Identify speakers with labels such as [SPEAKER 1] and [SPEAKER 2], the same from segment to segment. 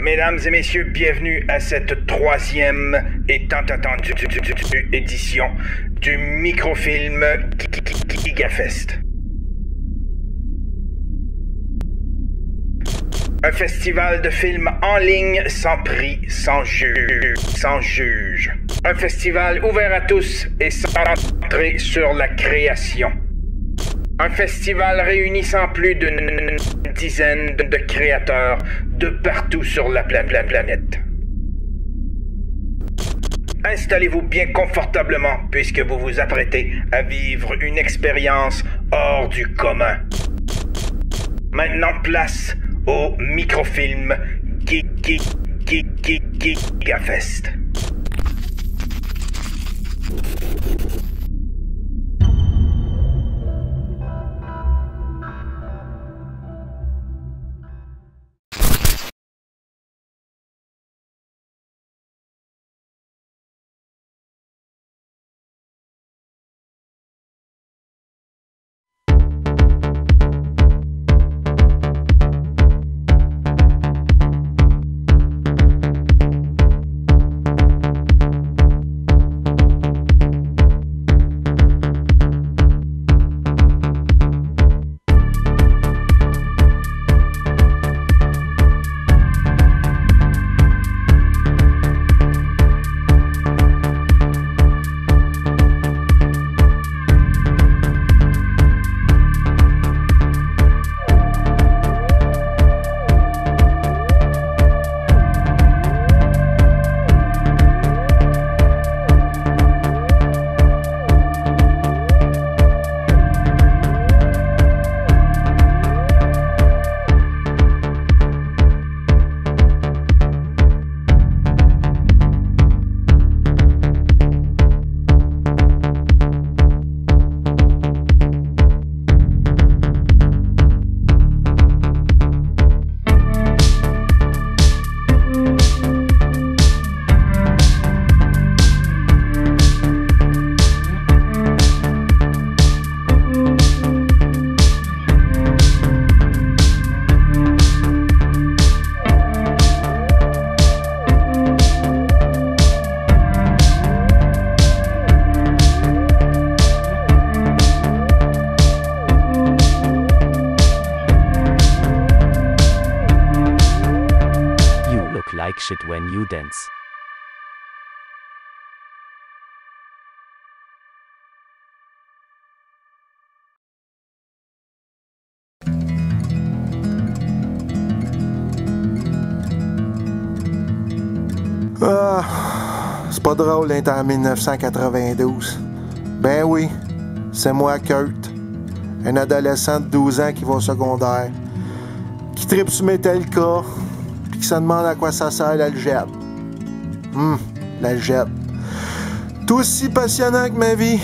[SPEAKER 1] Mesdames et messieurs, bienvenue à cette troisième et tant attendue édition du microfilm Gigafest. Un festival de films en ligne sans prix, sans juge. Un festival ouvert à tous et centré sur la création. Un festival réunissant plus d'une dizaine de créateurs de partout sur la planète. Installez-vous bien confortablement puisque vous vous apprêtez à vivre une expérience hors du commun. Maintenant, place au microfilm Gigafest.
[SPEAKER 2] Like shit when you dance.
[SPEAKER 3] Ah, c'est pas drôle d'être en 1992. Ben oui, c'est moi Kurt, un adolescent de 12 ans qui va au secondaire, qui tripe sur Metallica, puis qui se demande à quoi ça sert l'algèbre. L'algèbre. Tout aussi passionnant que ma vie.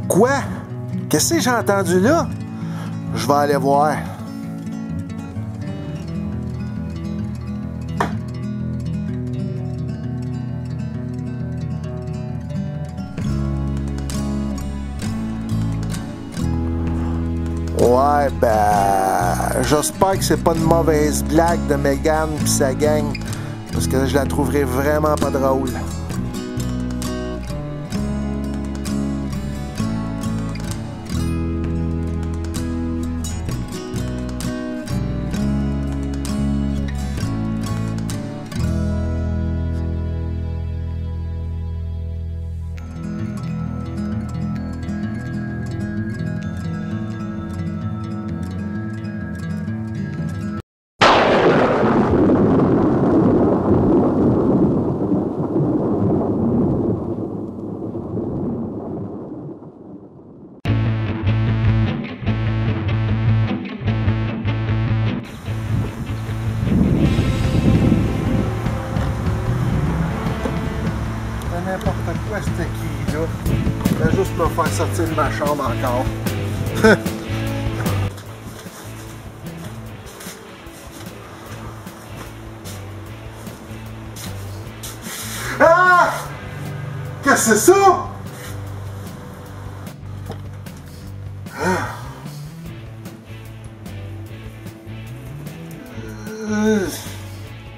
[SPEAKER 3] Quoi? Qu'est-ce que j'ai entendu là? Je vais aller voir. Ouais, ben... j'espère que c'est pas une mauvaise blague de Megan pis sa gang, parce que je la trouverai vraiment pas drôle. N'importe quoi, c'était qui, là? Je vais juste me faire sortir de ma chambre encore. c'est ça?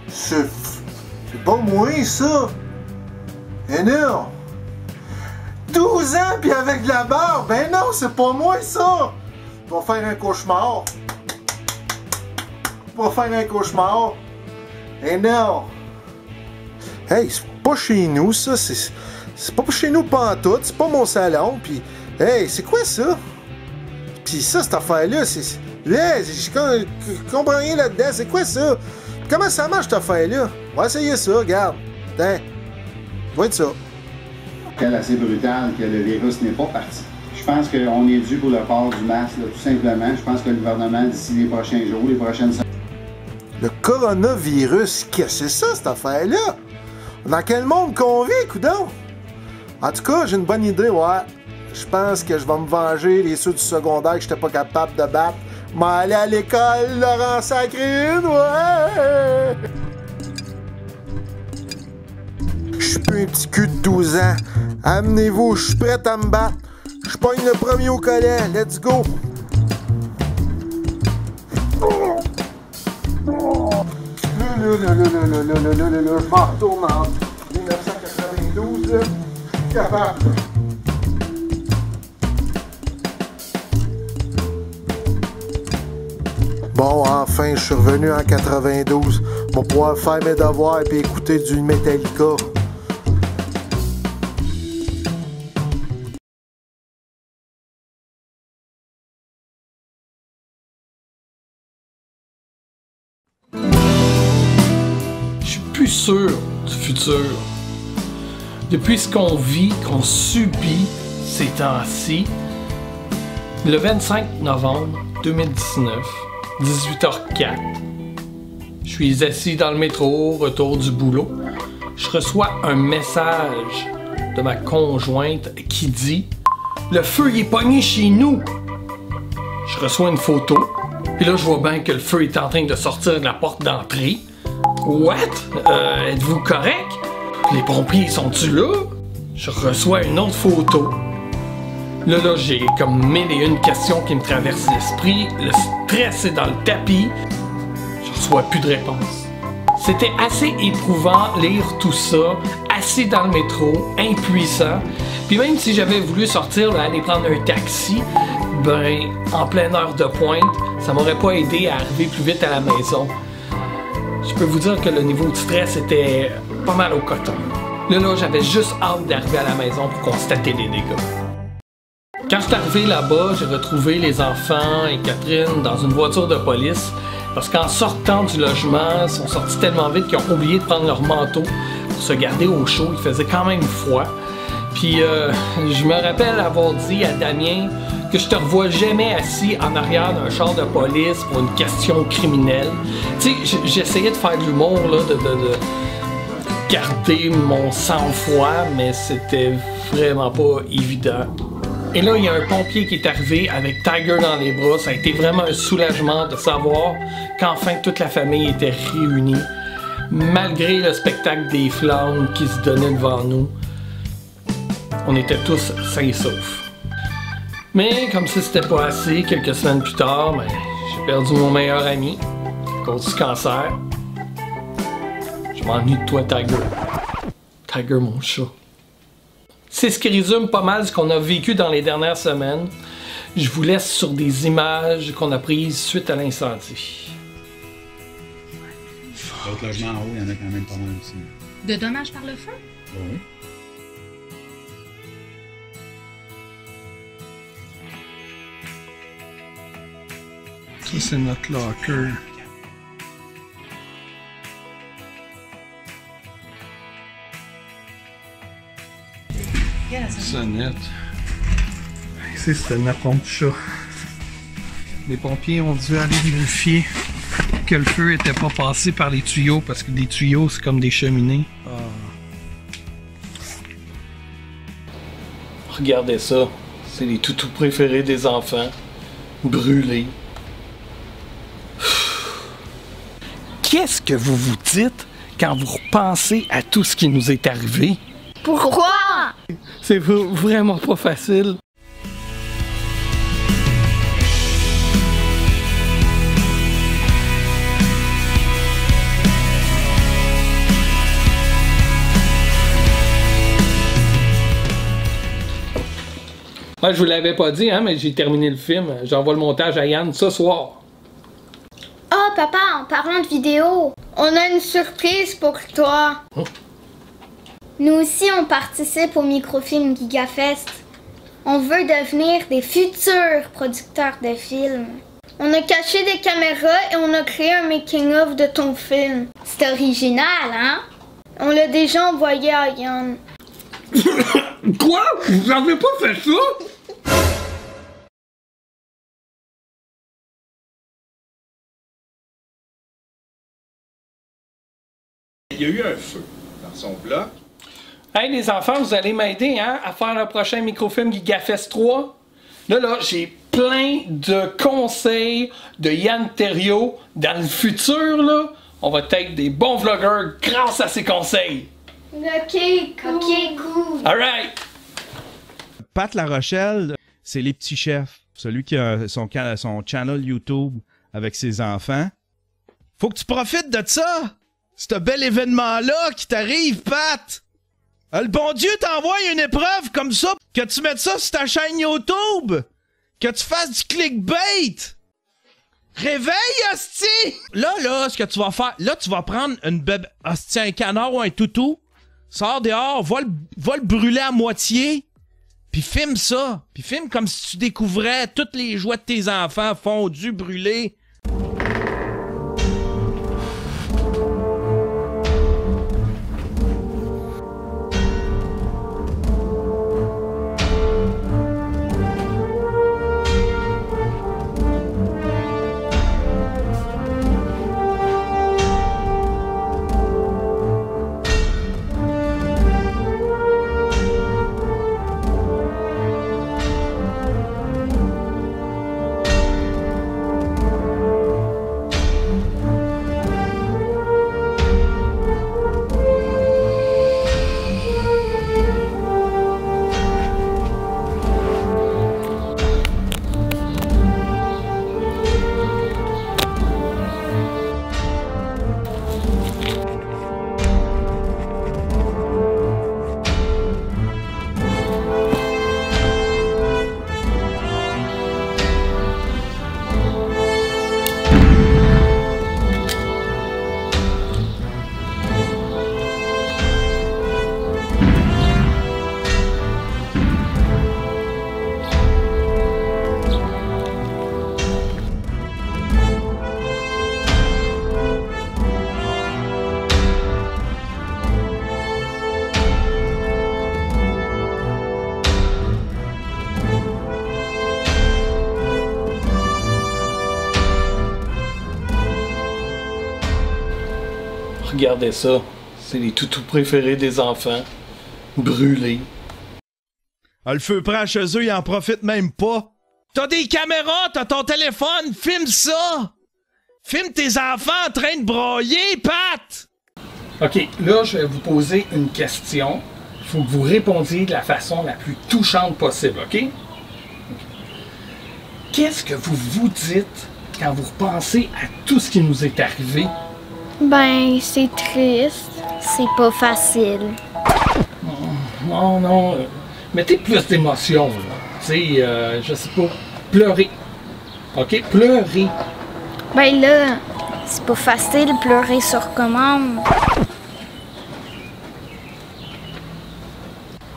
[SPEAKER 3] C'est pas moi, ça. Eh non. 12 ans, puis avec de la barbe. Ben non, c'est pas moi, ça. Tu vas faire un cauchemar. Tu vas faire un cauchemar. Eh non. Hey, c'est pas chez nous, ça. C'est pas chez nous pantoute. C'est pas mon salon. Puis, hey, c'est quoi ça? Puis ça, cette affaire-là, c'est... Là, je comprends rien là-dedans. C'est quoi ça? Comment ça marche, cette affaire-là? On va essayer ça, regarde. Attends. Ça va être ça.
[SPEAKER 2] C'est assez brutal que le virus n'est pas parti. Je pense qu'on est dû pour le port du masque, là, tout simplement. Je pense que le gouvernement, d'ici les prochains jours, les prochaines semaines...
[SPEAKER 3] Le coronavirus, qu'est-ce que c'est ça, cette affaire-là? Dans quel monde qu'on vit, coudonc? En tout cas, j'ai une bonne idée, ouais. Je pense que je vais me venger les ceux du secondaire que j'étais pas capable de battre. M'aller à l'école, Laurent Sacrine, ouais! Je suis plus un petit cul de 12 ans. Amenez-vous, je suis prêt à me battre. Je pogne le premier au collet, let's go! Je m'en retourne en 1992, là. Capable. Bon, enfin, je suis revenu en 92 pour pouvoir faire mes devoirs et écouter du Metallica.
[SPEAKER 4] Je suis plus sûr du futur. Depuis ce qu'on vit, qu'on subit ces temps-ci, le 25 novembre 2019, 18h04, je suis assis dans le métro, retour du boulot. Je reçois un message de ma conjointe qui dit « Le feu il est pogné chez nous! » Je reçois une photo, puis là je vois bien que le feu est en train de sortir de la porte d'entrée. « What? Êtes-vous correct? Les pompiers sont-ils là? » Je reçois une autre photo. Là, j'ai comme 1001 questions qui me traversent l'esprit. Le stress est dans le tapis. Je reçois plus de réponses. C'était assez éprouvant lire tout ça, assis dans le métro, impuissant. Puis même si j'avais voulu sortir, là, aller prendre un taxi, ben, en pleine heure de pointe, ça m'aurait pas aidé à arriver plus vite à la maison. Je peux vous dire que le niveau de stress était pas mal au coton. Là, j'avais juste hâte d'arriver à la maison pour constater les dégâts. Quand je suis arrivé là-bas, j'ai retrouvé les enfants et Catherine dans une voiture de police parce qu'en sortant du logement, ils sont sortis tellement vite qu'ils ont oublié de prendre leur manteau pour se garder au chaud. Il faisait quand même froid. Puis je me rappelle avoir dit à Damien que je te revois jamais assis en arrière d'un char de police pour une question criminelle. Tu sais, j'essayais de faire de l'humour, là, de garder mon sang-froid, mais c'était vraiment pas évident. Et là, il y a un pompier qui est arrivé avec Tiger dans les bras. Ça a été vraiment un soulagement de savoir qu'enfin toute la famille était réunie, malgré le spectacle des flammes qui se donnaient devant nous. On était tous sains et saufs. Mais comme si c'était pas assez, quelques semaines plus tard, ben, j'ai perdu mon meilleur ami à cause du cancer. Je m'ennuie de toi, Tiger. Tiger, mon chat. C'est ce qui résume pas mal ce qu'on a vécu dans les dernières semaines. Je vous laisse sur des images qu'on a prises suite à l'incendie.
[SPEAKER 5] L'autre logement en haut, il y en a quand même pas mal aussi.
[SPEAKER 6] De dommages par le feu?
[SPEAKER 5] Oui.
[SPEAKER 4] Ça, c'est notre locker. Sonnette. Ici, c'était notre pompe chat. Les pompiers ont dû aller vérifier que le feu n'était pas passé par les tuyaux parce que les tuyaux, c'est comme des cheminées. Regardez ça. C'est les toutous préférés des enfants. Brûlés. Qu'est-ce que vous vous dites quand vous repensez à tout ce qui nous est arrivé?
[SPEAKER 6] Pourquoi?
[SPEAKER 4] C'est vraiment pas facile. Moi, je vous l'avais pas dit, hein, mais j'ai terminé le film. J'envoie le montage à Yann ce soir.
[SPEAKER 6] Oh, papa, en parlant de vidéo, on a une surprise pour toi.
[SPEAKER 4] Oh.
[SPEAKER 6] Nous aussi, on participe au microfilm GigaFest. On veut devenir des futurs producteurs de films. On a caché des caméras et on a créé un making-of de ton film. C'est original, hein? On l'a déjà envoyé à Yann.
[SPEAKER 4] Quoi? Vous avez pas fait ça?
[SPEAKER 7] Il y a eu un feu dans son bloc.
[SPEAKER 4] Hey les enfants, vous allez m'aider hein, à faire le prochain microfilm GigaFest 3. Là, j'ai plein de conseils de Yann Terriot. Dans le futur, là, on va être des bons vloggers grâce à ces conseils.
[SPEAKER 6] Ok, cool.
[SPEAKER 4] Alright!
[SPEAKER 8] Pat La Rochelle, c'est Les Petits Chefs. Celui qui a son channel YouTube avec ses enfants. Faut que tu profites de ça! Ce bel événement-là qui t'arrive, Pat! Le bon Dieu t'envoie une épreuve comme ça, que tu mettes ça sur ta chaîne YouTube! Que tu fasses du clickbait! Réveille, hostie! Là, ce que tu vas faire, là, tu vas prendre une bébé, hostie, un canard ou un toutou, sors dehors, va le brûler à moitié, puis filme ça. Puis filme comme si tu découvrais tous les jouets de tes enfants fondus, brûlés.
[SPEAKER 4] Regardez ça, c'est les toutous préférés des enfants, brûlés.
[SPEAKER 8] Ah, le feu prend chez eux, ils en profitent même pas. T'as des caméras, t'as ton téléphone, filme ça! Filme tes enfants en train de broyer, Pat!
[SPEAKER 4] Ok, là, je vais vous poser une question. Il faut que vous répondiez de la façon la plus touchante possible, ok? Qu'est-ce que vous vous dites quand vous repensez à tout ce qui nous est arrivé?
[SPEAKER 6] Ben, c'est triste. C'est pas facile.
[SPEAKER 4] Non, mettez plus d'émotion, là. Tu sais, je sais pas, pleurer. Ok, pleurer.
[SPEAKER 6] Ben là, c'est pas facile pleurer sur commande.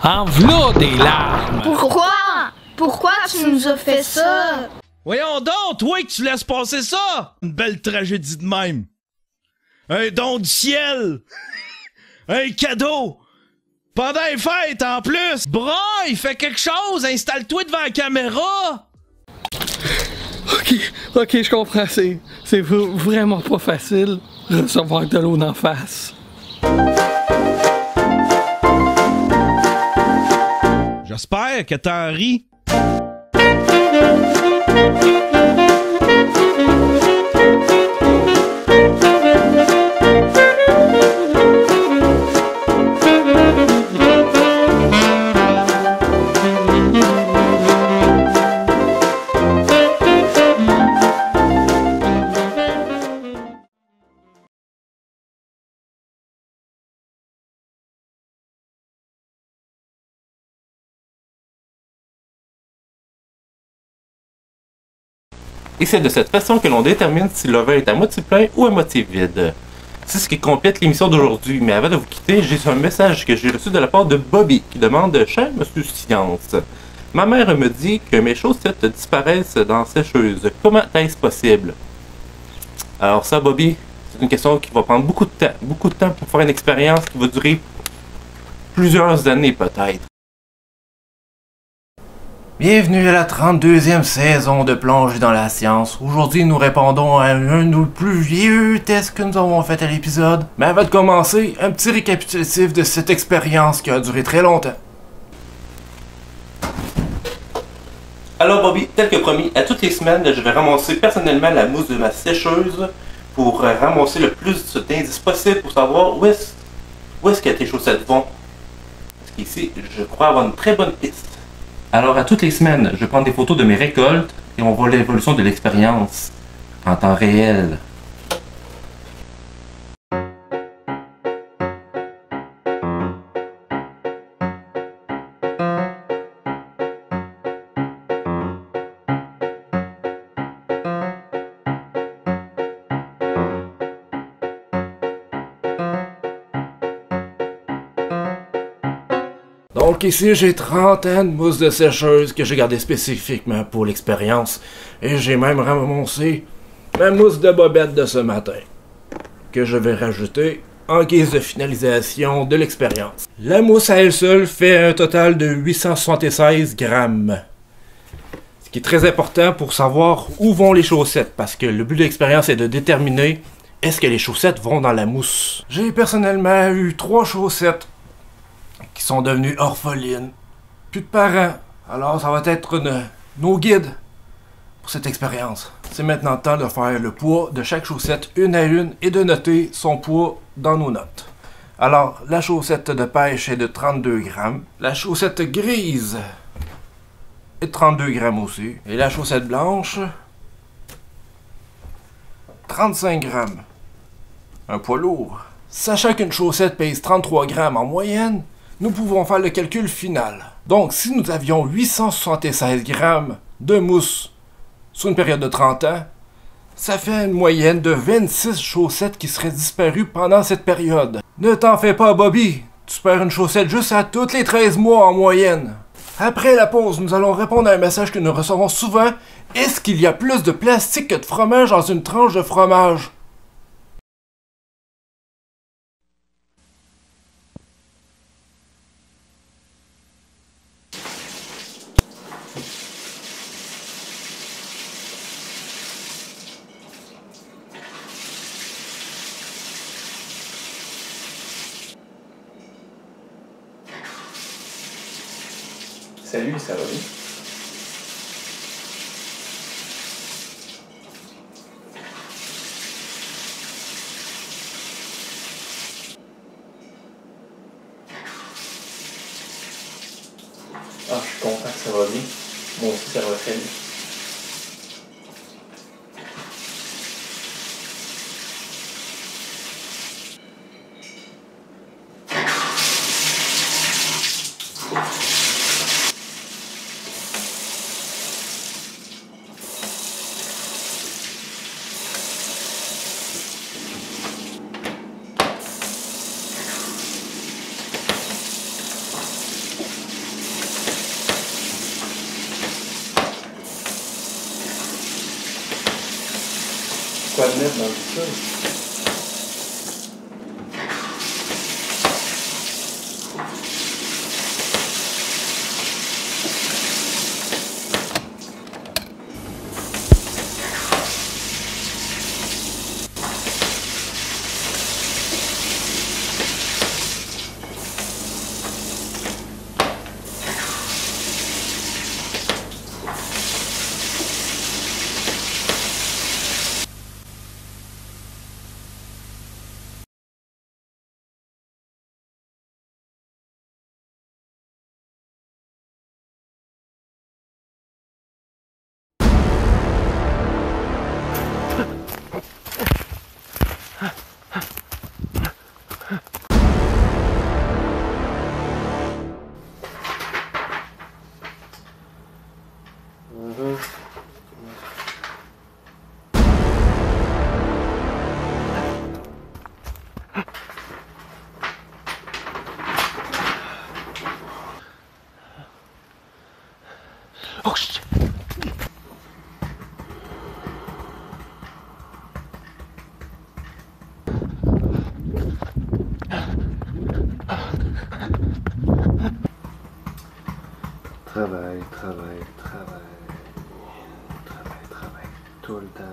[SPEAKER 4] En v'là des larmes!
[SPEAKER 6] Pourquoi tu nous as fait ça?
[SPEAKER 8] Voyons donc, toi que tu laisses passer ça! Une belle tragédie de même. Un don du ciel! Un cadeau! Pendant les fêtes, en plus! Braille, fais quelque chose! Installe-toi devant la caméra!
[SPEAKER 4] Ok, je comprends. C'est vraiment pas facile recevoir de l'eau d'en face.
[SPEAKER 8] J'espère que t'en ris.
[SPEAKER 9] Et c'est de cette façon que l'on détermine si le verre est à moitié plein ou à moitié vide. C'est ce qui complète l'émission d'aujourd'hui, mais avant de vous quitter, j'ai un message que j'ai reçu de la part de Bobby qui demande « Cher Monsieur Science, ma mère me dit que mes chaussettes disparaissent dans la sécheuse. Comment est-ce possible? » Alors ça, Bobby, c'est une question qui va prendre beaucoup de temps pour faire une expérience qui va durer plusieurs années peut-être. Bienvenue à la 32e saison de Plongée dans la science. Aujourd'hui, nous répondons à un de nos plus vieux tests que nous avons fait à l'épisode. Mais avant de commencer, un petit récapitulatif de cette expérience qui a duré très longtemps. Alors Bobby, tel que promis, à toutes les semaines, je vais ramasser personnellement la mousse de ma sécheuse pour ramasser le plus d'indices possible pour savoir où est-ce que tes chaussettes vont. Parce qu'ici, je crois avoir une très bonne piste. Alors à toutes les semaines, je prends des photos de mes récoltes et on voit l'évolution de l'expérience en temps réel. Donc ici, j'ai 30 ans de mousse de sécheuse que j'ai gardé spécifiquement pour l'expérience. Et j'ai même ramassé ma mousse de bobette de ce matin, que je vais rajouter en guise de finalisation de l'expérience. La mousse à elle seule fait un total de 876 grammes. Ce qui est très important pour savoir où vont les chaussettes, parce que le but de l'expérience est de déterminer est-ce que les chaussettes vont dans la mousse. J'ai personnellement eu 3 chaussettes qui sont devenus orphelines. Plus de parents. Alors ça va être nos guides pour cette expérience. C'est maintenant le temps de faire le poids de chaque chaussette une à une et de noter son poids dans nos notes. Alors, la chaussette de pêche est de 32 grammes. La chaussette grise est de 32 grammes aussi. Et la chaussette blanche, 35 grammes. Un poids lourd. Sachant qu'une chaussette pèse 33 grammes en moyenne, nous pouvons faire le calcul final. Donc, si nous avions 876 grammes de mousse sur une période de 30 ans, ça fait une moyenne de 26 chaussettes qui seraient disparues pendant cette période. Ne t'en fais pas, Bobby. Tu perds une chaussette juste à tous les 13 mois en moyenne. Après la pause, nous allons répondre à un message que nous recevons souvent. Est-ce qu'il y a plus de plastique que de fromage dans une tranche de fromage?
[SPEAKER 10] Salut, ça va bien? Ah, je suis content que ça va bien. Moi aussi, ça va très bien. Quoi de mettre dans tout ça?
[SPEAKER 3] travail. Tout le temps,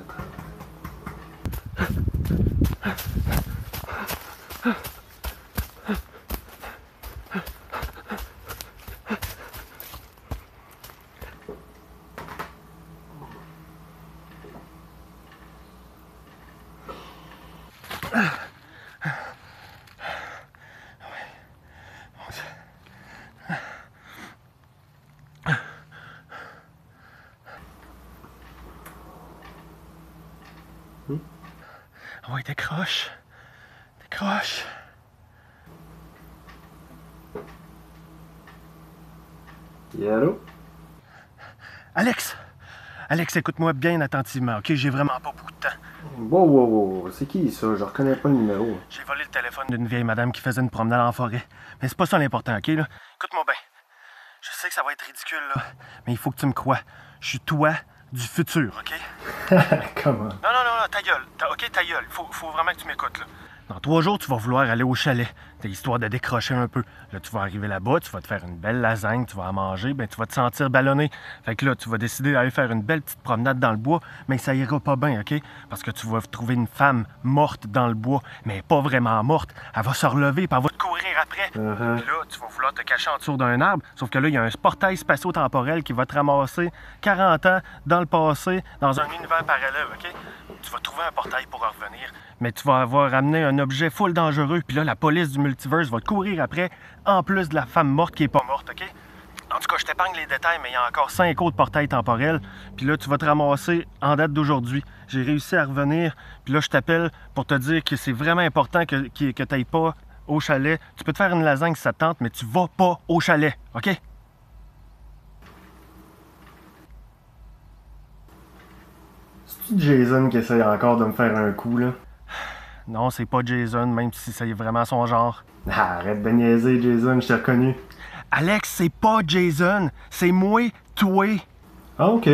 [SPEAKER 11] Ouais, décroche. Décroche.
[SPEAKER 3] Allô?
[SPEAKER 11] Alex! Alex, écoute-moi bien attentivement, ok? J'ai vraiment pas beaucoup de temps.
[SPEAKER 3] Wow. C'est qui ça? Je reconnais pas le numéro.
[SPEAKER 11] J'ai volé le téléphone d'une vieille madame qui faisait une promenade en forêt. Mais c'est pas ça l'important, ok? Là? Écoute-moi bien. Je sais que ça va être ridicule, là. Mais il faut que tu me crois. Je suis toi du futur, ok?
[SPEAKER 3] Comment?
[SPEAKER 11] Non, ta gueule. Ok, ta gueule. Faut vraiment que tu m'écoutes, là. Dans 3 jours, tu vas vouloir aller au chalet. T'as histoire de décrocher un peu. Là, tu vas arriver là-bas, tu vas te faire une belle lasagne, tu vas en manger, ben tu vas te sentir ballonné. Fait que là, tu vas décider d'aller faire une belle petite promenade dans le bois, mais ça ira pas bien, OK? Parce que tu vas trouver une femme morte dans le bois, mais pas vraiment morte. Elle va se relever, puis elle va te courir après. Puis là, tu vas vouloir te cacher en dessous d'un arbre, sauf que là, il y a un portail spatio-temporel qui va te ramasser 40 ans dans le passé, dans un univers parallèle, OK? Tu vas trouver un portail pour en revenir, mais tu vas avoir amené un objet full dangereux, puis là, la police du multiverse va te courir après, en plus de la femme morte qui est pas morte, OK? En tout cas, je t'épargne les détails, mais il y a encore 5 autres portails temporels, puis là, tu vas te ramasser en date d'aujourd'hui. J'ai réussi à revenir, puis là, je t'appelle pour te dire que c'est vraiment important que tu n'ailles pas au chalet. Tu peux te faire une lasagne si ça te tente, mais tu vas pas au chalet, OK?
[SPEAKER 3] C'est-tu Jason qui essaye encore de me faire un coup, là?
[SPEAKER 11] Non, c'est pas Jason, même si c'est vraiment son genre.
[SPEAKER 3] Arrête de niaiser, Jason, je t'ai reconnu.
[SPEAKER 11] Alex, c'est pas Jason, c'est moi, toi.
[SPEAKER 3] Ah, ok.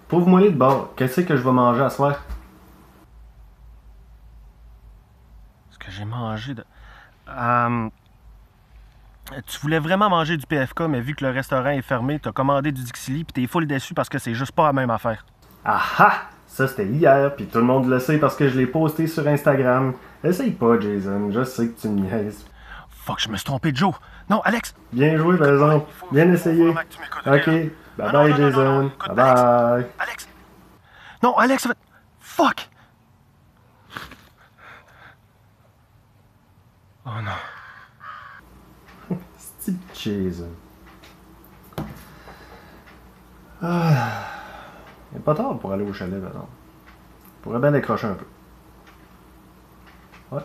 [SPEAKER 3] Prouve-moi les de bord. Qu'est-ce que je vais manger à soir?
[SPEAKER 11] Ce que j'ai mangé de... Tu voulais vraiment manger du PFK, mais vu que le restaurant est fermé, t'as commandé du Dixili, puis t'es full déçu parce que c'est juste pas la même affaire.
[SPEAKER 3] Ah ah! Ça, c'était hier, puis tout le monde le sait parce que je l'ai posté sur Instagram. Essaye pas, Jason. Je sais que tu me niaises.
[SPEAKER 11] Fuck, je me suis trompé de Joe. Non, Alex!
[SPEAKER 3] Bien joué, par exemple. Bien essayé. Ok. Bye-bye, Jason. Bye-bye.
[SPEAKER 11] Alex! Non, Alex! Fuck! Oh non.
[SPEAKER 3] C'est Jason. Ah... Il n'est pas tard pour aller au chalet, maintenant. Pourrait bien décrocher un peu. Ouais.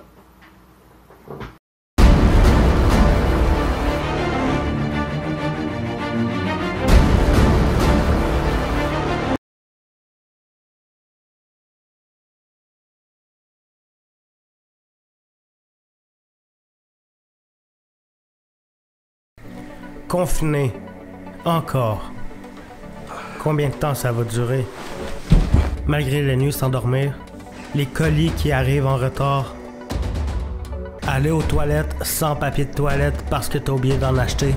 [SPEAKER 12] Confiné. Encore. Combien de temps ça va durer? Malgré les nuits sans dormir, les colis qui arrivent en retard, aller aux toilettes sans papier de toilette parce que t'as oublié d'en acheter.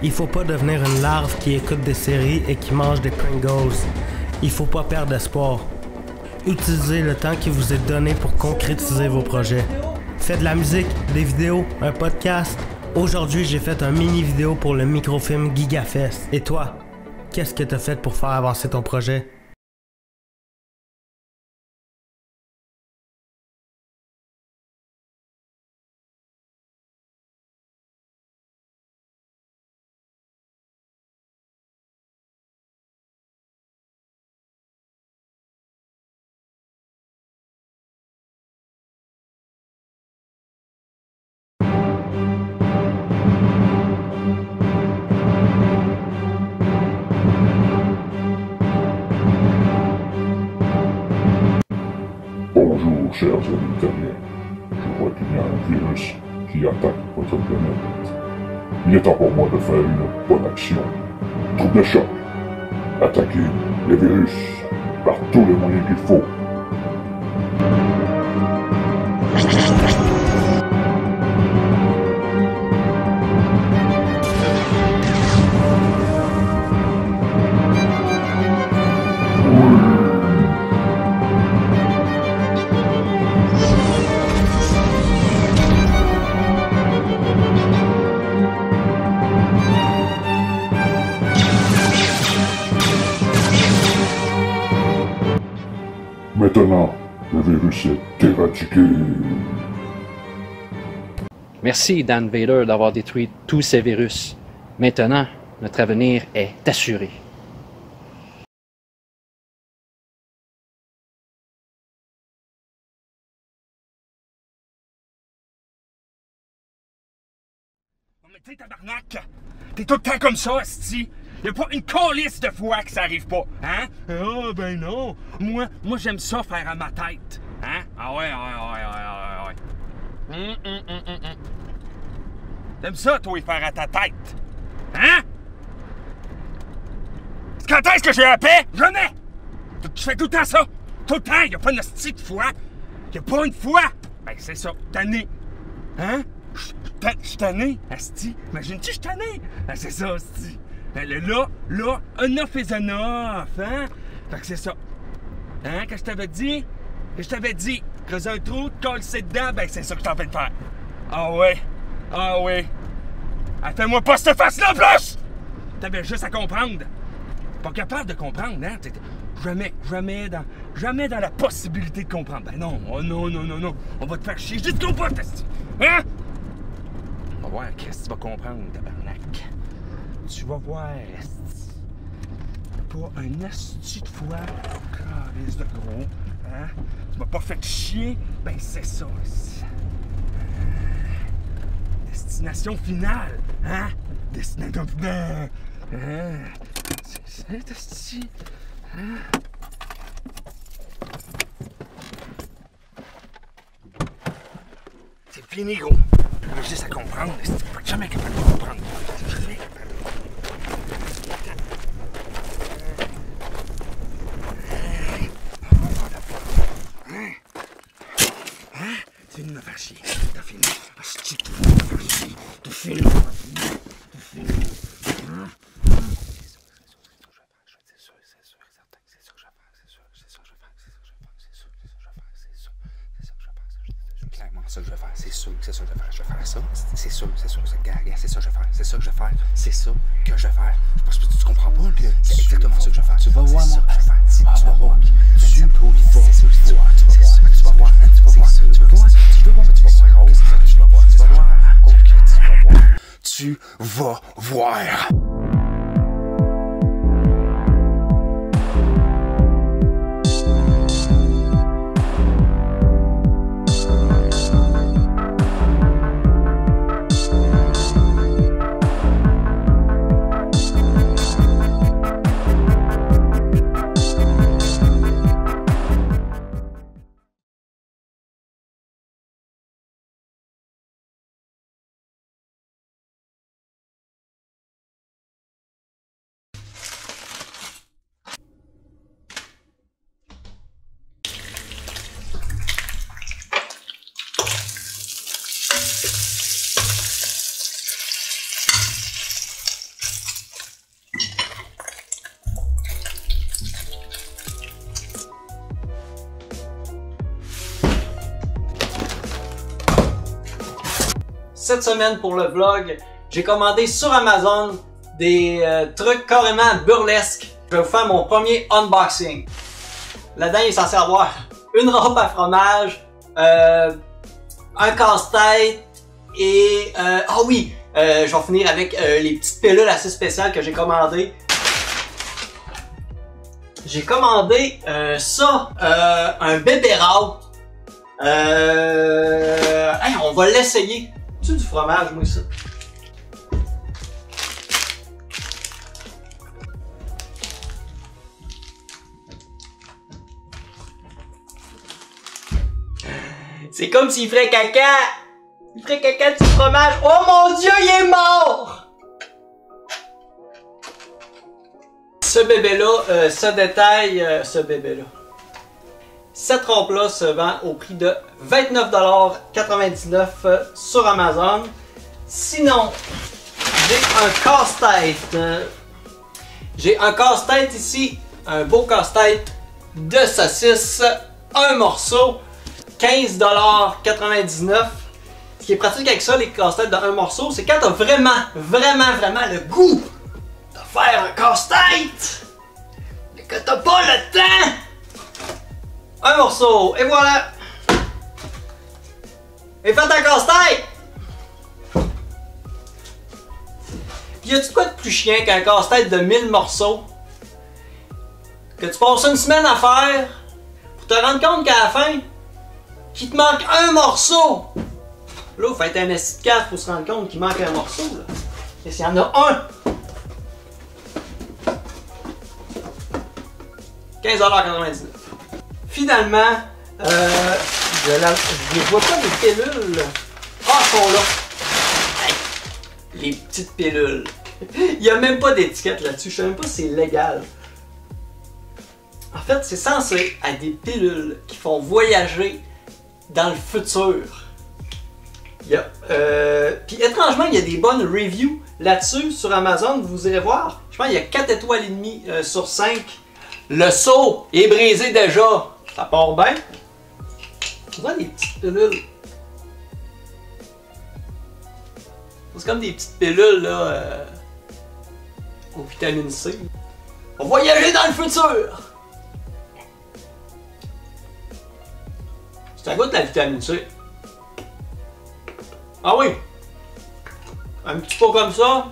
[SPEAKER 12] Il faut pas devenir une larve qui écoute des séries et qui mange des Pringles. Il faut pas perdre espoir. Utilisez le temps qui vous est donné pour concrétiser vos projets. Faites de la musique, des vidéos, un podcast. Aujourd'hui, j'ai fait un mini vidéo pour le microfilm GigaFest. Et toi? Qu'est-ce que tu as fait pour faire avancer ton projet?
[SPEAKER 13] Bonjour, chers amis terriens. Je vois qu'il y a un virus qui attaque votre planète. Il est temps pour moi de faire une bonne action. Troupe de choc. Attaquez les virus par tous les moyens qu'il faut. Maintenant, le virus est éradiqué.
[SPEAKER 14] Merci Dan Vader d'avoir détruit tous ces virus. Maintenant, notre avenir est assuré.
[SPEAKER 1] T'sais, tabarnak! T'es tout le temps comme ça, esti! Y'a pas une calisse de fois que ça arrive pas, hein? Ah, ben non! Moi j'aime ça faire à ma tête, hein? Ah ouais. T'aimes ça, toi, faire à ta tête? Hein? Quand est-ce que j'ai la paix? Jamais! Je fais tout le temps ça! Tout le temps! Y'a pas une hostie de fois! Y'a pas une fois! Ben, c'est ça, tanné! Hein? Je suis tanné, asti. Imagine-tu, je suis tanné. Ben, c'est ça, asti. Ben, là, enough is enough, hein? Fait que c'est ça. Hein, que je t'avais dit? Que je t'avais dit, creuser un trou, te coller dedans, ben c'est ça que je t'en fais de faire. Ah ouais. Ah, fais-moi pas cette face-là, en plus! T'avais juste à comprendre. Pas capable de comprendre, hein? Jamais dans la possibilité de comprendre. Ben non, oh non. On va te faire chier jusqu'au bout, asti. Hein? On va voir, qu'est-ce que tu vas comprendre, tabarnak. Tu vas voir, esti. Pas un asti de fois, calice de gros, hein? Tu m'as pas fait chier, ben c'est ça, esti. Destination finale, hein? Destination finale, hein? C'est esti, hein? C'est fini, gros. J'ai juste à comprendre, tu vas jamais capable de comprendre. Jamais capable. Hein? Tu viens de me faire chier. T'as fini. Hostie, tu viens de me faire chier. T'as fini. Ça que je vais faire, c'est sûr que c'est ça que je vais faire. Je vais faire ça, c'est sûr, c'est ça que je vais faire, c'est ça que je vais faire, c'est ça que je vais faire, c'est ça que je vais faire. Parce que tu comprends pas, c'est exactement ça que je vais faire. Tu vas voir, moi, tu vas voir, tu vas voir, tu vas voir, tu vas voir, tu vas voir.
[SPEAKER 15] Cette semaine pour le vlog, j'ai commandé sur Amazon des trucs carrément burlesques. Je vais vous faire mon premier unboxing. Là-dedans, il est censé avoir une rampe à fromage, un casse-tête et... ah oui, je vais finir avec les petites pilules assez spéciales que j'ai commandées. J'ai commandé ça, un bébé râle. Hey, on va l'essayer. Tu du fromage, moi, ça? C'est comme s'il ferait caca! Il ferait caca du fromage! Oh mon Dieu, il est mort! Ce bébé-là, ce détail, ce bébé-là. Cette rampe-là se vend au prix de 29,99$ sur Amazon. Sinon, j'ai un casse-tête. J'ai un casse-tête ici, un beau casse-tête de saucisse, un morceau, 15,99$. Ce qui est pratique avec ça, les casse-têtes d'un morceau, c'est quand t'as vraiment le goût de faire un casse-tête, mais que t'as pas le temps. Un un morceau, et voilà! Et faites un casse-tête! Puis y a-tu quoi de plus chien qu'un casse-tête de 1000 morceaux? Que tu passes une semaine à faire pour te rendre compte qu'à la fin, qu'il te manque un morceau! Là, vous faites un esti de casse pour se rendre compte qu'il manque un morceau, là. Et s'il y en a un! 15,99$. Finalement, je ne vois pas les pilules. Ah, elles sont là! Hey, les petites pilules. Il n'y a même pas d'étiquette là-dessus. Je sais même pas si c'est légal. En fait, c'est censé être des pilules qui font voyager dans le futur. Puis étrangement, il y a des bonnes reviews là-dessus sur Amazon. Vous irez voir. Je pense qu'il y a 4 étoiles et demie sur 5. Le seau est brisé déjà. Ça part bien. On voit des petites pilules. C'est comme des petites pilules là, aux vitamine C. On va voyager dans le futur! Ça goûte la vitamine C. Ah oui! Un petit pot comme ça,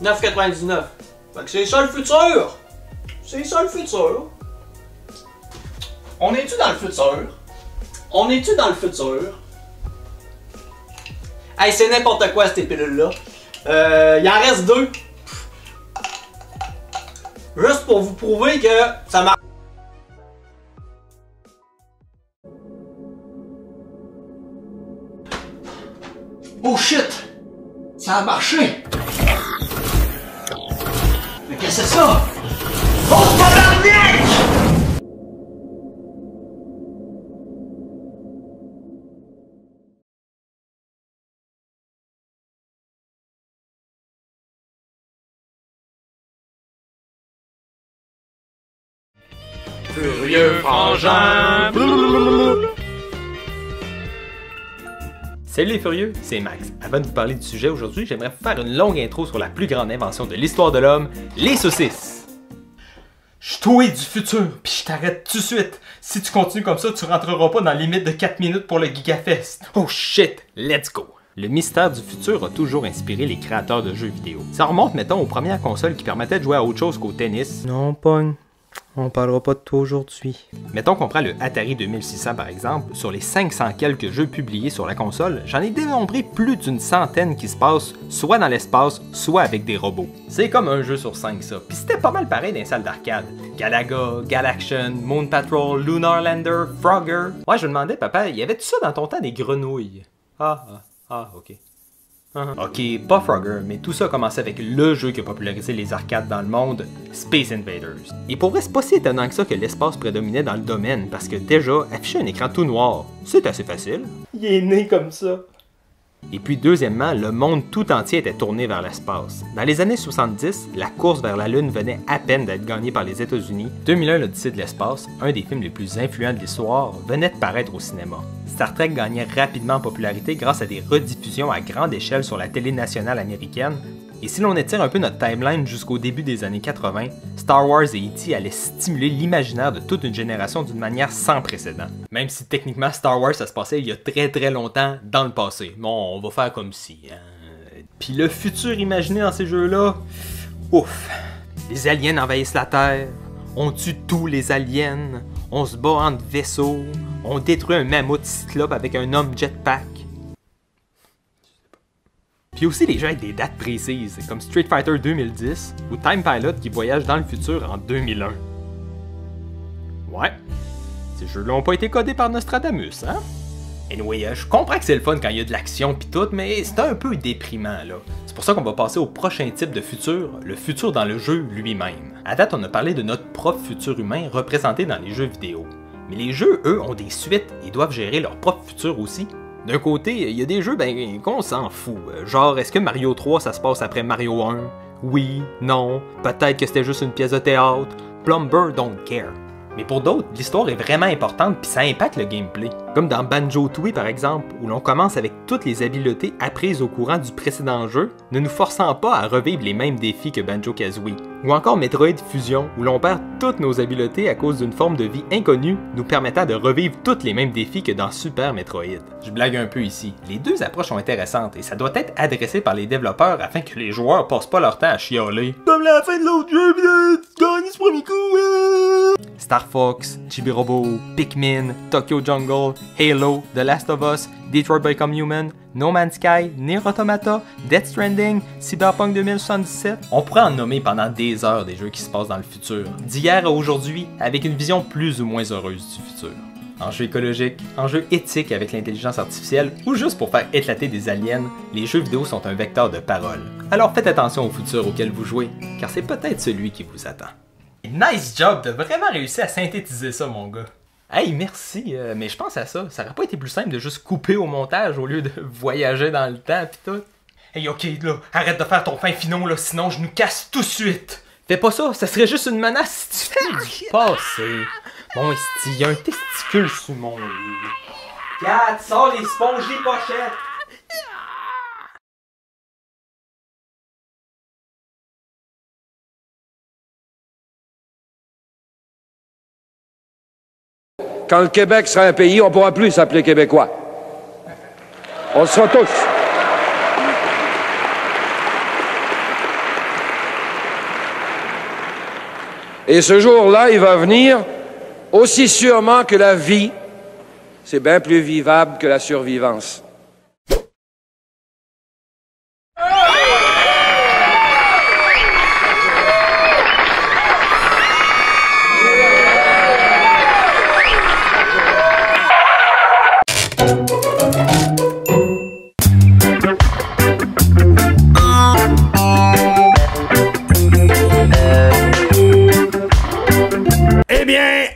[SPEAKER 15] 9,99$. Fait que c'est ça le futur! C'est ça le futur! On est-tu dans le futur? On est-tu dans le futur? Hey, c'est n'importe quoi ces pilules-là. Il en reste 2. Juste pour vous prouver que ça marche. Oh shit! Ça a marché! Mais qu'est-ce que c'est ça? Oh tabarnak!
[SPEAKER 16] Furieux frangin!
[SPEAKER 17] Salut les furieux, c'est Max. Avant de vous parler du sujet aujourd'hui, j'aimerais vous faire une longue intro sur la plus grande invention de l'histoire de l'homme, les saucisses.
[SPEAKER 16] Je toi du futur, pis je t'arrête tout de suite. Si tu continues comme ça, tu rentreras pas dans la limite de 4 minutes pour le GigaFest.
[SPEAKER 17] Oh shit, let's go! Le mystère du futur a toujours inspiré les créateurs de jeux vidéo. Ça remonte, mettons, aux premières consoles qui permettaient de jouer à autre chose qu'au tennis.
[SPEAKER 16] Non, pogne. On parlera pas de toi aujourd'hui.
[SPEAKER 17] Mettons qu'on prend le Atari 2600 par exemple, sur les 500 quelques jeux publiés sur la console, j'en ai dénombré plus d'une centaine qui se passent soit dans l'espace, soit avec des robots. C'est comme un jeu sur 5 ça, pis c'était pas mal pareil dans les salles d'arcade. Galaga, Galaction, Moon Patrol, Lunar Lander, Frogger... Ouais, je me demandais, papa, y avait tout ça dans ton temps des grenouilles? Ok. Ok, pas Frogger, mais tout ça a commencé avec le jeu qui a popularisé les arcades dans le monde, Space Invaders. Et pour vrai, c'est pas si étonnant que ça que l'espace prédominait dans le domaine, parce que déjà, afficher un écran tout noir, c'est assez facile.
[SPEAKER 16] Il est né comme ça.
[SPEAKER 17] Et puis deuxièmement, le monde tout entier était tourné vers l'espace. Dans les années 70, la course vers la Lune venait à peine d'être gagnée par les États-Unis. 2001, l'Odyssée de l'espace, un des films les plus influents de l'histoire, venait de paraître au cinéma. Star Trek gagnait rapidement en popularité grâce à des rediffusions à grande échelle sur la télé nationale américaine. Et si l'on étire un peu notre timeline jusqu'au début des années 80, Star Wars et E.T. allaient stimuler l'imaginaire de toute une génération d'une manière sans précédent. Même si techniquement Star Wars ça se passait il y a très longtemps dans le passé. Bon, on va faire comme si, hein. Puis le futur imaginé dans ces jeux-là, ouf. Les aliens envahissent la Terre, on tue tous les aliens, on se bat entre vaisseaux, on détruit un mammouth cyclope avec un homme jetpack. Puis aussi les jeux avec des dates précises, comme Street Fighter 2010 ou Time Pilot qui voyage dans le futur en 2001. Ouais, ces jeux-là ont pas été codés par Nostradamus, hein? Anyway, je comprends que c'est le fun quand il y a de l'action pis tout, mais c'est un peu déprimant là. C'est pour ça qu'on va passer au prochain type de futur, le futur dans le jeu lui-même. À date, on a parlé de notre propre futur humain représenté dans les jeux vidéo. Mais les jeux, eux, ont des suites et doivent gérer leur propre futur aussi. D'un côté, il y a des jeux qu'on s'en fout. Genre, est-ce que Mario 3 ça se passe après Mario 1? Oui, non, peut-être que c'était juste une pièce de théâtre. Plumber don't care. Mais pour d'autres, l'histoire est vraiment importante puis ça impacte le gameplay. Comme dans Banjo-Tooie par exemple, où l'on commence avec toutes les habiletés apprises au courant du précédent jeu, ne nous forçant pas à revivre les mêmes défis que Banjo-Kazooie. Ou encore Metroid Fusion, où l'on perd toutes nos habiletés à cause d'une forme de vie inconnue, nous permettant de revivre tous les mêmes défis que dans Super Metroid. Je blague un peu ici. Les deux approches sont intéressantes et ça doit être adressé par les développeurs afin que les joueurs passent pas leur temps à chialer. Comme la fin de l'autre jeu, gagne ce premier coup! Star Fox, Chibi-Robo, Pikmin, Tokyo Jungle, Halo, The Last of Us, Detroit Become Human, No Man's Sky, Nier Automata, Death Stranding, Cyberpunk 2077. On pourrait en nommer pendant des heures des jeux qui se passent dans le futur, d'hier à aujourd'hui, avec une vision plus ou moins heureuse du futur. Enjeux écologiques, enjeux éthiques avec l'intelligence artificielle, ou juste pour faire éclater des aliens, les jeux vidéo sont un vecteur de parole. Alors faites attention au futur auquel vous jouez, car c'est peut-être celui qui vous attend.
[SPEAKER 16] Nice job, t'as vraiment réussi à synthétiser ça, mon gars.
[SPEAKER 17] Hey, merci, mais je pense à ça. Ça aurait pas été plus simple de juste couper au montage au lieu de voyager dans le temps pis tout.
[SPEAKER 16] Hey, ok, là, arrête de faire ton pain finon, là, sinon je nous casse tout de suite.
[SPEAKER 17] Fais pas ça, ça serait juste une menace si tu fais du passé. Bon, il y a un testicule sous mon lit.
[SPEAKER 16] Kat, sors les spongies pochettes.
[SPEAKER 18] Quand le Québec sera un pays, on ne pourra plus s'appeler Québécois. On le sera tous. Et ce jour-là, il va venir aussi sûrement que la vie. C'est bien plus vivable que la survivance.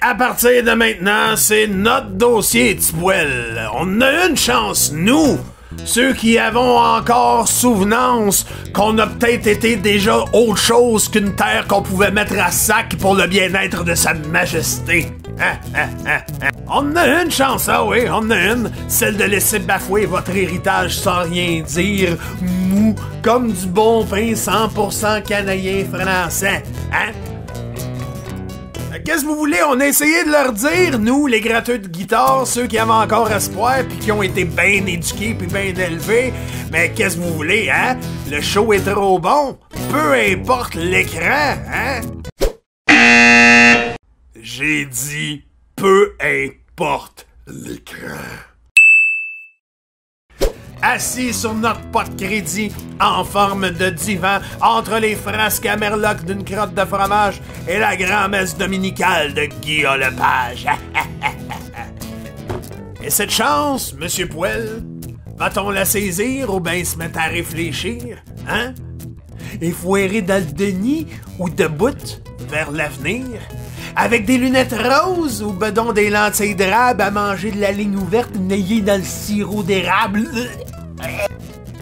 [SPEAKER 19] À partir de maintenant, c'est notre dossier, Tipwell. On a une chance, nous, ceux qui avons encore souvenance qu'on a peut-être été déjà autre chose qu'une terre qu'on pouvait mettre à sac pour le bien-être de sa majesté. On a une chance, ah oui, on a une, celle de laisser bafouer votre héritage sans rien dire, mou, comme du bon pain 100% canadien français, hein? Qu'est-ce que vous voulez? On a essayé de leur dire, nous, les gratteux de guitare, ceux qui avaient encore espoir puis qui ont été bien éduqués puis bien élevés. Mais qu'est-ce que vous voulez, hein? Le show est trop bon. Peu importe l'écran, hein? J'ai dit peu importe l'écran. Assis sur notre pot de crédit, en forme de divan, entre les frasques à merloc d'une crotte de fromage et la grand-messe dominicale de Guillaume Lepage. Et cette chance, Monsieur Poel, va-t-on la saisir ou bien se mettre à réfléchir, hein? Et foirer dans le déni ou debout vers l'avenir? Avec des lunettes roses ou bedon des lentilles d'érable à manger de la ligne ouverte naillée dans le sirop d'érable?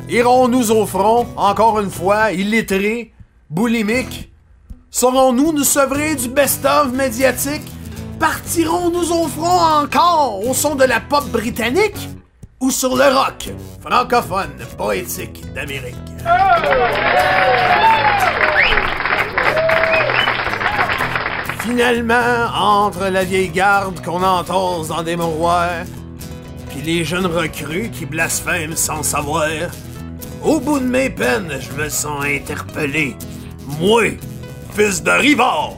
[SPEAKER 19] Irons-nous au front, encore une fois, illettrés, boulimiques? Saurons-nous nous sevrer du best-of médiatique? Partirons-nous au front encore au son de la pop britannique? Ou sur le rock francophone poétique d'Amérique? Finalement, entre la vieille garde qu'on entorse dans des mouroirs, puis les jeunes recrues qui blasphèment sans savoir, au bout de mes peines, je me sens interpellé. Moi, fils de Rivard,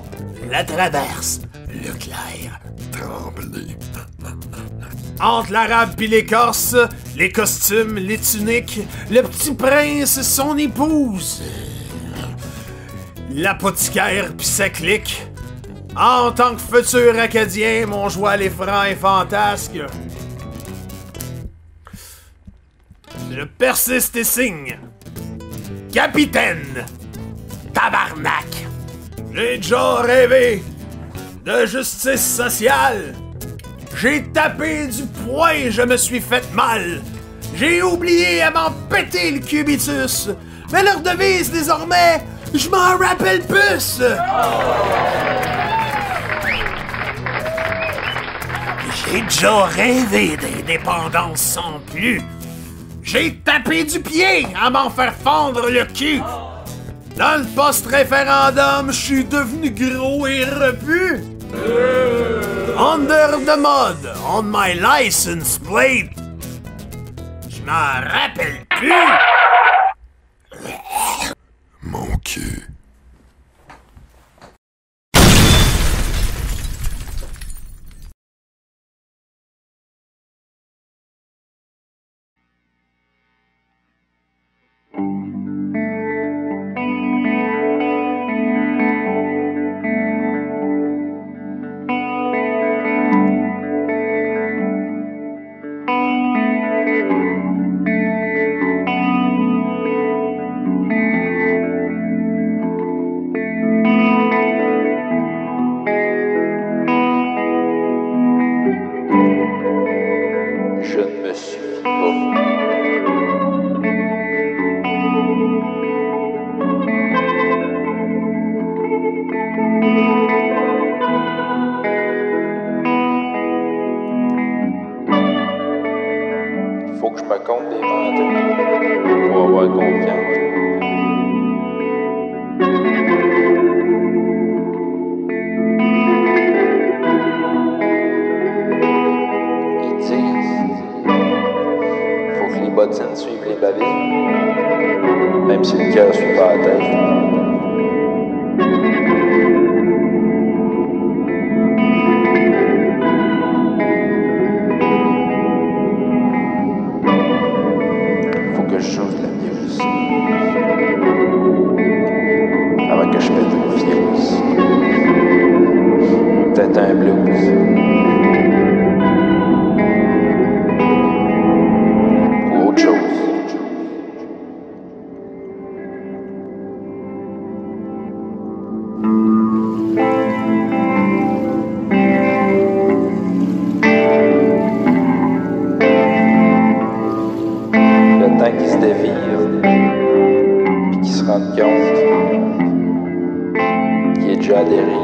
[SPEAKER 19] la traverse, Leclerc, Tremblay. Entre l'arabe pis l'écorce, les costumes, les tuniques, le petit prince, son épouse, l'apothicaire pis sa clique. En tant que futur acadien, mon joie les francs et fantasque. Je persiste et signe. Capitaine, tabarnak. J'ai déjà rêvé de justice sociale. J'ai tapé du poing, je me suis fait mal. J'ai oublié à m'en péter le cubitus. Mais leur devise désormais, je m'en rappelle plus. J'ai déjà rêvé d'indépendance sans plus. J'ai tapé du pied à m'en faire fendre le cul. Dans le post-référendum, je suis devenu gros et repu. Under the mud, on my license plate. Je m'en rappelle plus.
[SPEAKER 13] Mon cul.
[SPEAKER 18] Je ne me suffis pas. Faut que je me compte des menteries pour avoir confiance. Ils disent faut que les bottines suivent les babines, même si le cœur suit pas la tête. Faut que je change la muse avant que je pète une fuse. Peut-être un blues. Ou autre chose. Le temps qu'ils se dévirent, puis qu'ils se rendent compte qu'il est déjà à dérive.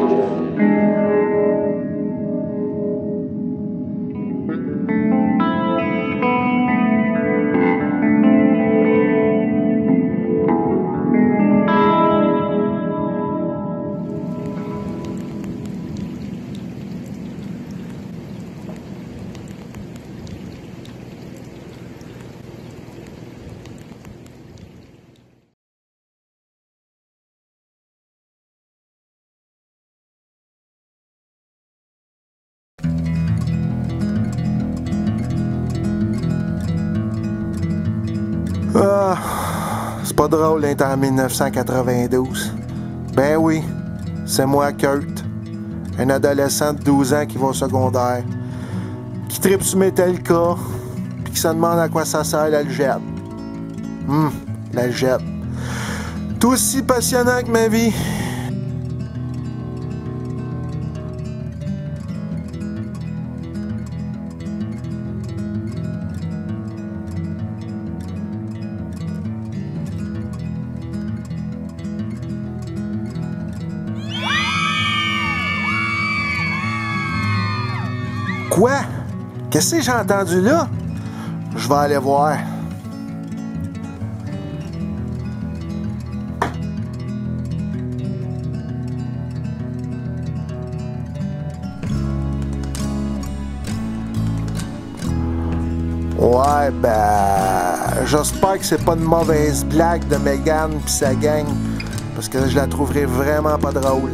[SPEAKER 3] Ah, c'est pas drôle d'être en 1992. Ben oui, c'est moi, Kurt, un adolescent de 12 ans qui va au secondaire, qui tripe sur Metallica, puis qui se demande à quoi ça sert l'algèbre. L'algèbre. Tout aussi passionnant que ma vie. Quoi? Qu'est-ce que j'ai entendu là? Je vais aller voir. Ouais, ben... j'espère que c'est pas une mauvaise blague de Megan pis sa gang, parce que je la trouverai vraiment pas drôle.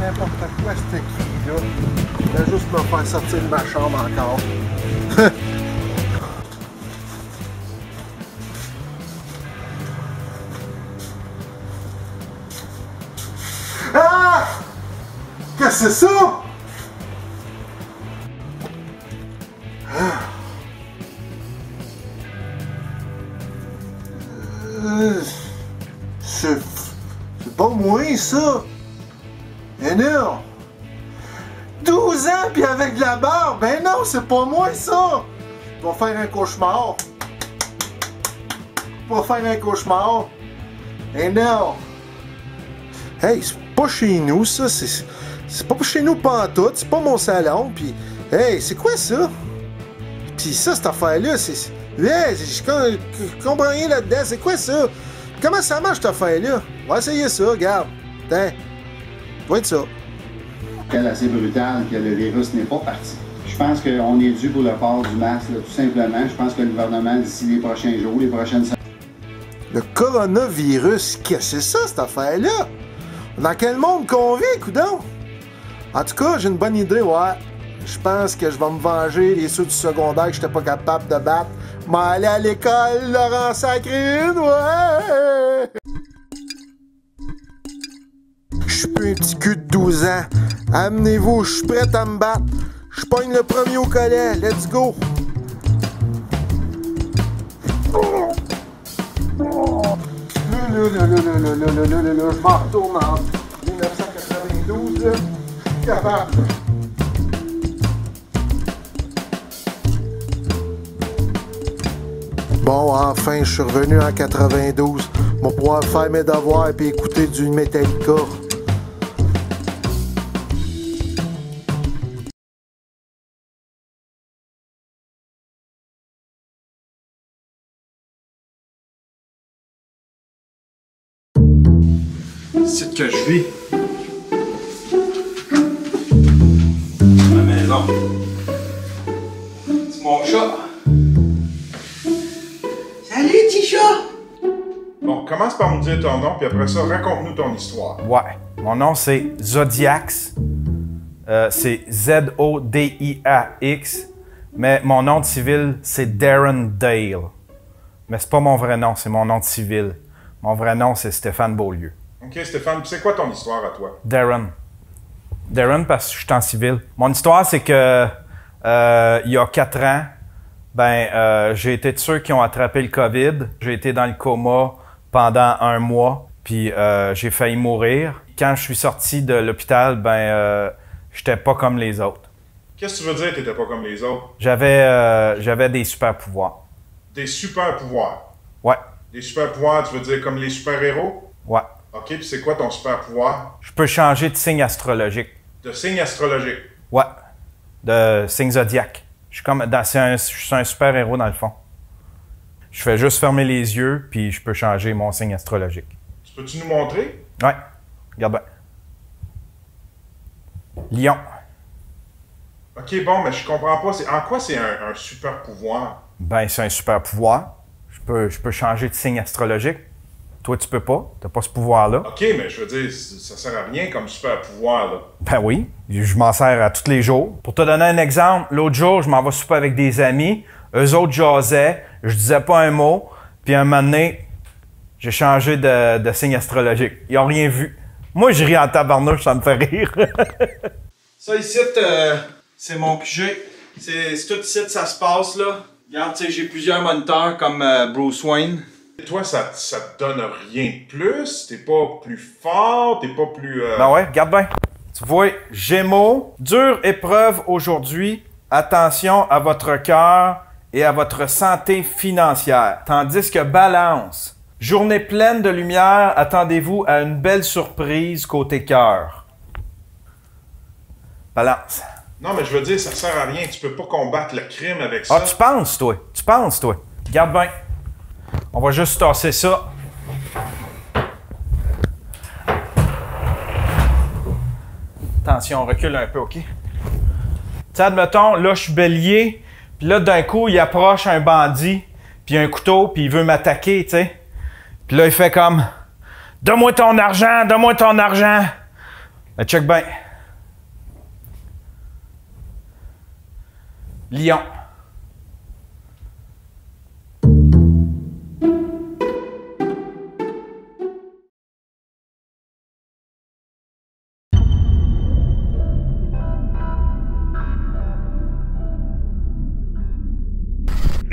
[SPEAKER 3] N'importe quoi, c'était qui, là? Il va juste me faire sortir de ma chambre encore. c'est ça? C'est pas moi, ça. Mais non. 12 ans, puis avec de la barbe. Ben non, c'est pas moi, ça. Je vais faire un cauchemar. Je vais faire un cauchemar. Mais non. Hey, c'est pas chez nous, ça. C'est pas chez nous pantoute. C'est pas mon salon. Puis, hey, c'est quoi ça? Puis ça, cette affaire-là, c'est... Ouais, je comprends rien là-dedans. C'est quoi ça? Comment ça marche, cette affaire-là? On va essayer ça, regarde. Tiens. Ça doit être ça.
[SPEAKER 2] C'est assez brutal que le virus n'est pas parti. Je pense qu'on est dû pour le port du masque, là, tout simplement. Je pense que le gouvernement, d'ici les prochains jours, les prochaines semaines...
[SPEAKER 3] Le coronavirus, qu'est-ce que c'est ça, cette affaire-là? Dans quel monde qu'on vit, coudonc? En tout cas, j'ai une bonne idée, ouais. Je pense que je vais me venger des ceux du secondaire que j'étais pas capable de battre. M'aller à l'école, Laurent Sacrine, ouais! Je suis plus un petit cul de 12 ans. Amenez-vous, je suis prêt à me battre. Je pogne le premier au collet, let's go! Je m'en retourne en 1992, là. Capable. Bon, enfin, je suis revenu en 92. Je vais pouvoir faire mes devoirs et écouter du Metallica.
[SPEAKER 8] C'est que je vis. Ma maison. C'est mon chat.
[SPEAKER 19] Salut, petit chat!
[SPEAKER 8] Bon, commence par nous dire ton nom, puis après ça, raconte-nous ton histoire.
[SPEAKER 20] Ouais. Mon nom, c'est Zodiax. C'est Z-O-D-I-A-X. Mais mon nom de civil, c'est Darren Dale. Mais c'est pas mon vrai nom, c'est mon nom de civil. Mon vrai nom, c'est Stéphane Beaulieu.
[SPEAKER 8] Ok, Stéphane, c'est quoi ton histoire à toi?
[SPEAKER 20] Darren. Darren, parce que je suis en civil. Mon histoire, c'est que il y a 4 ans, j'ai été de ceux qui ont attrapé le COVID. J'ai été dans le coma pendant 1 mois, puis j'ai failli mourir. Quand je suis sorti de l'hôpital, j'étais pas comme les autres.
[SPEAKER 8] Qu'est-ce que tu veux dire, t'étais pas comme les autres?
[SPEAKER 20] J'avais des super pouvoirs.
[SPEAKER 8] Des super pouvoirs?
[SPEAKER 20] Ouais.
[SPEAKER 8] Des super pouvoirs, tu veux dire comme les super-héros?
[SPEAKER 20] Ouais.
[SPEAKER 8] Ok, puis c'est quoi ton super pouvoir?
[SPEAKER 20] Je peux changer de signe astrologique.
[SPEAKER 8] De signe astrologique?
[SPEAKER 20] Ouais. De signe zodiaque. Je suis un super-héros dans le fond. Je fais juste fermer les yeux, puis je peux changer mon signe astrologique.
[SPEAKER 8] Tu peux-tu nous montrer?
[SPEAKER 20] Ouais. Regarde bien. Lion.
[SPEAKER 8] Ok, bon, mais je comprends pas. En quoi c'est un super pouvoir?
[SPEAKER 20] C'est un super pouvoir. Je peux changer de signe astrologique. Toi, tu peux pas. T'as pas ce pouvoir-là.
[SPEAKER 8] Ok, mais je veux dire, ça sert à rien comme super pouvoir, là.
[SPEAKER 20] Oui. Je m'en sers à tous les jours. Pour te donner un exemple, l'autre jour, je m'en vais souper avec des amis. Eux autres jasaient. Je disais pas un mot. Puis un moment donné, j'ai changé de signe astrologique. Ils ont rien vu. Moi, je ris en tabarnouche, ça me fait rire.
[SPEAKER 8] Ça ici, c'est mon QG. C'est tout ici, ça se passe, là. Regarde, tu sais, j'ai plusieurs moniteurs comme Bruce Wayne. Et toi, ça te donne rien de plus? T'es pas plus fort? T'es pas plus...
[SPEAKER 20] Ouais, regarde bien. Tu vois, Gémeaux, dure épreuve aujourd'hui. Attention à votre cœur et à votre santé financière. Tandis que Balance, journée pleine de lumière, attendez-vous à une belle surprise côté cœur. Balance.
[SPEAKER 8] Non, mais je veux dire, ça sert à rien. Tu peux pas combattre le crime avec ça.
[SPEAKER 20] Ah, tu penses, toi. Regarde bien. On va juste tasser ça. Attention, on recule un peu, OK? Tu sais, admettons, là, je suis bélier, puis là, d'un coup, il approche un bandit, puis un couteau, puis il veut m'attaquer, tu sais. Puis là, il fait comme « Donne-moi ton argent, donne-moi ton argent! » Mais check bien. Lion.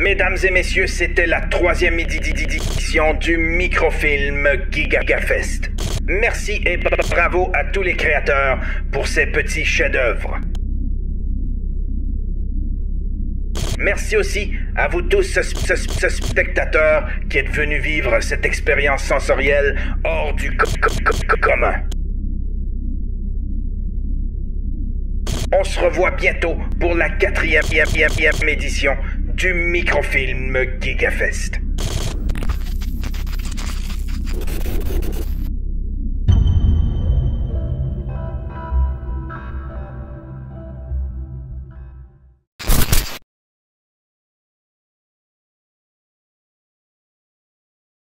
[SPEAKER 1] Mesdames et messieurs, c'était la 3e édition du microfilm GigaFest. Merci et bravo à tous les créateurs pour ces petits chefs-d'œuvre. Merci aussi à vous tous, spectateurs, qui êtes venus vivre cette expérience sensorielle hors du commun. On se revoit bientôt pour la 4e édition du microfilm GigaFest.